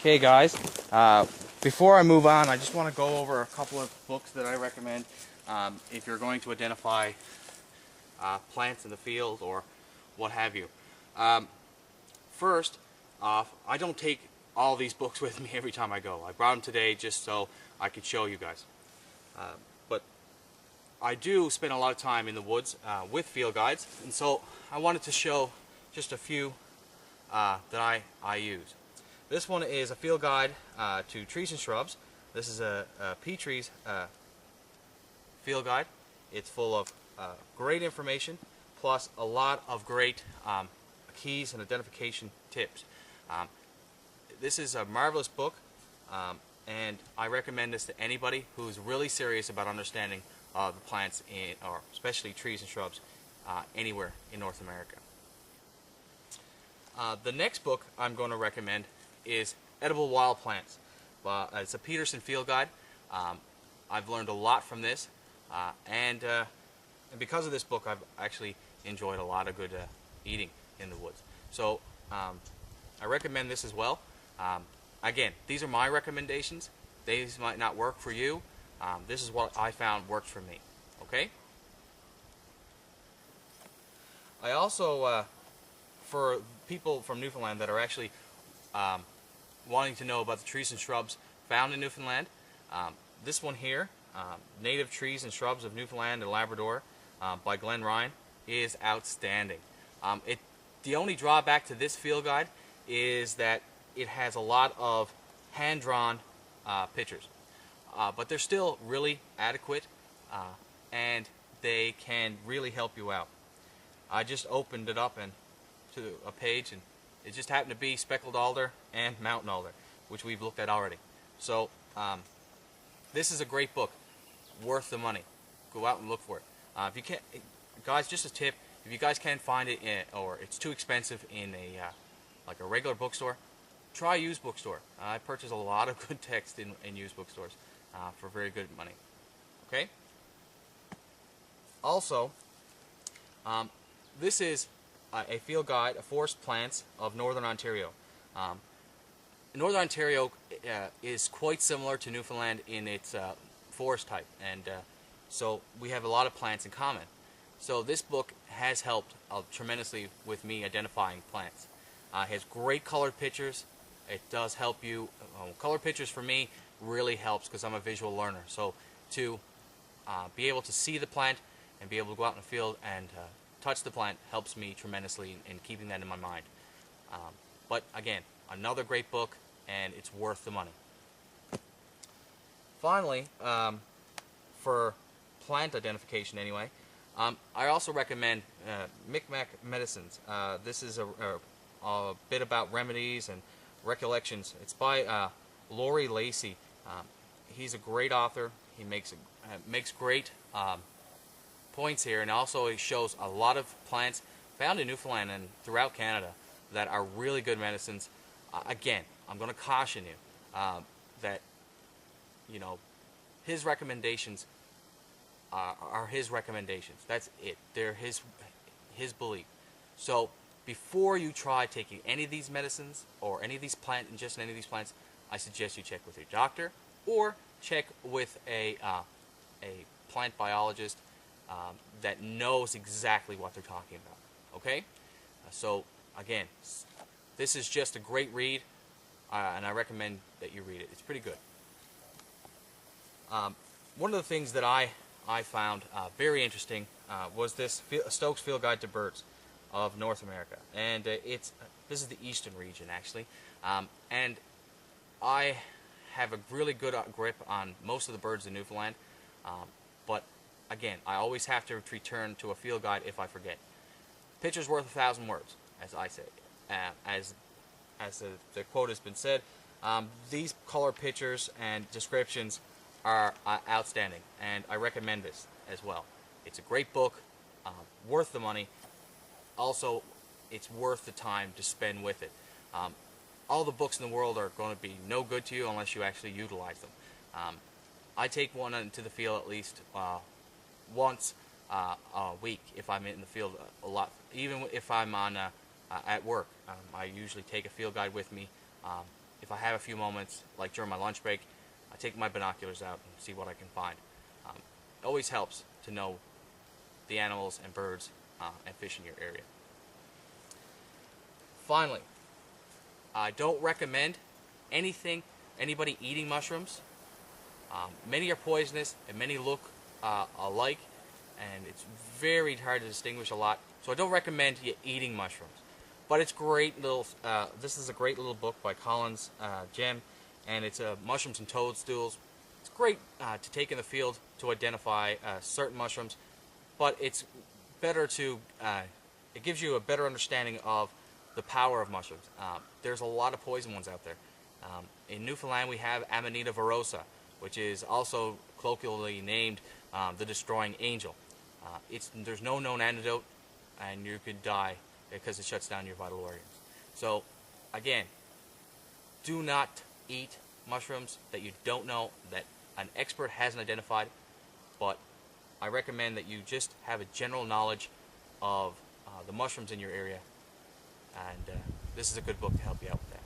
Okay, guys, before I move on, I just want to go over a couple of books that I recommend if you're going to identify plants in the field or what have you. Um, First off, I don't take all these books with me every time I go. I brought them today just so I could show you guys. But I do spend a lot of time in the woods with field guides, and so I wanted to show just a few that I use. This one is a field guide to trees and shrubs. This is a Petries field guide. It's full of great information, plus a lot of great keys and identification tips. Um, this is a marvelous book, and I recommend this to anybody who's really serious about understanding the plants, or especially trees and shrubs, anywhere in North America. The next book I'm going to recommend is Edible Wild Plants. It's a Peterson field guide. I've learned a lot from this, and because of this book, I've actually enjoyed a lot of good eating in the woods. So I recommend this as well. Again, these are my recommendations. These might not work for you. This is what I found worked for me. Okay? I also, for people from Newfoundland that are actually wanting to know about the trees and shrubs found in Newfoundland, this one here, Native Trees and Shrubs of Newfoundland and Labrador by Glenn Ryan, is outstanding. The only drawback to this field guide is that it has a lot of hand-drawn pictures, but they're still really adequate, and they can really help you out. I just opened it up to a page, and it just happened to be speckled alder and mountain alder, which we've looked at already. So this is a great book, worth the money. Go out and look for it. If you can't, guys, just a tip: if you guys can't find it, or it's too expensive in like a regular bookstore, try a used bookstore. I purchased a lot of good text in used bookstores for very good money. Okay. Also, this is a field guide of forest plants of Northern Ontario. Northern Ontario is quite similar to Newfoundland in its forest type, and so we have a lot of plants in common. So this book has helped tremendously with me identifying plants. It has great colored pictures. It does help you. Colored pictures for me really helps because I'm a visual learner. So to be able to see the plant and be able to go out in the field and touch the plant helps me tremendously in keeping that in my mind. But again, another great book, and it's worth the money. Finally, for plant identification anyway, I also recommend Micmac Medicines. This is a bit about remedies and recollections. It's by Laurie Lacey. He's a great author. He makes great points here, and also he shows a lot of plants found in Newfoundland and throughout Canada that are really good medicines. Again, I'm going to caution you that his recommendations are his recommendations. That's it. They're his belief. So before you try taking any of these medicines or any of these any of these plants, I suggest you check with your doctor or check with a plant biologist that knows exactly what they're talking about. Okay? So again, this is just a great read, and I recommend that you read it. It's pretty good. One of the things that I found very interesting was this Stokes Field Guide to Birds of North America, and this is the eastern region actually, and I have a really good grip on most of the birds in Newfoundland, but again, I always have to return to a field guide if I forget. Picture's worth 1,000 words, as I say, as the quote has been said. These color pictures and descriptions are outstanding, and I recommend this as well. It's a great book, worth the money. Also, it's worth the time to spend with it. All the books in the world are going to be no good to you unless you actually utilize them. I take one into the field at least once a week if I'm in the field a lot. Even if I'm on at work, I usually take a field guide with me if I have a few moments, like during my lunch break, I take my binoculars out and see what I can find. It always helps to know the animals and birds and fish in your area. Finally, I don't recommend anybody eating mushrooms. Many are poisonous and many look alike, and it's very hard to distinguish a lot. So I don't recommend you eating mushrooms. But it's great little. This is a great little book by Collins Gem, and it's mushrooms and toadstools. It's great to take in the field to identify certain mushrooms, but it's better to. It gives you a better understanding of the power of mushrooms. There's a lot of poison ones out there. In Newfoundland, we have Amanita virosa, which is also colloquially named the destroying angel. There's no known antidote, and you could die because it shuts down your vital organs. So, again, do not eat mushrooms that you don't know, that an expert hasn't identified, but I recommend that you just have a general knowledge of the mushrooms in your area, and this is a good book to help you out with that.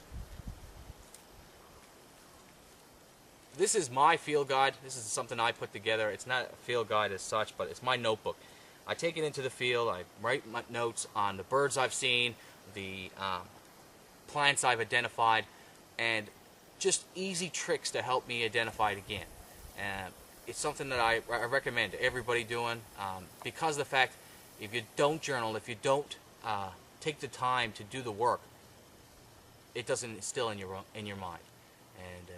This is my field guide. This is something I put together. It's not a field guide as such, but it's my notebook. I take it into the field. I write my notes on the birds I've seen, the plants I've identified, and just easy tricks to help me identify it again. And it's something that I recommend to everybody doing, because of the fact, if you don't journal, if you don't take the time to do the work, it doesn't instill in your mind. And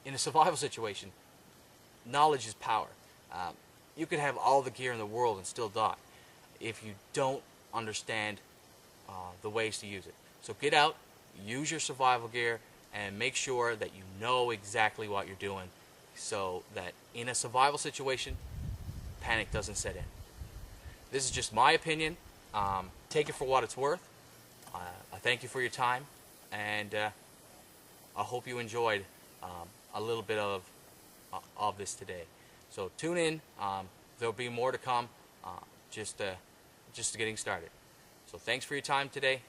in a survival situation, knowledge is power. You could have all the gear in the world and still die if you don't understand the ways to use it. So get out, use your survival gear, and make sure that you know exactly what you're doing so that in a survival situation, panic doesn't set in. This is just my opinion. Take it for what it's worth. I thank you for your time, and I hope you enjoyed a little bit of this today. So tune in. There'll be more to come. Just getting started. So thanks for your time today.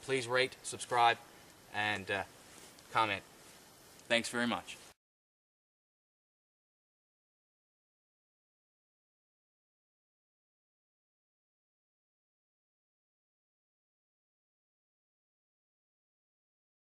Please rate, subscribe, and comment. Thanks very much.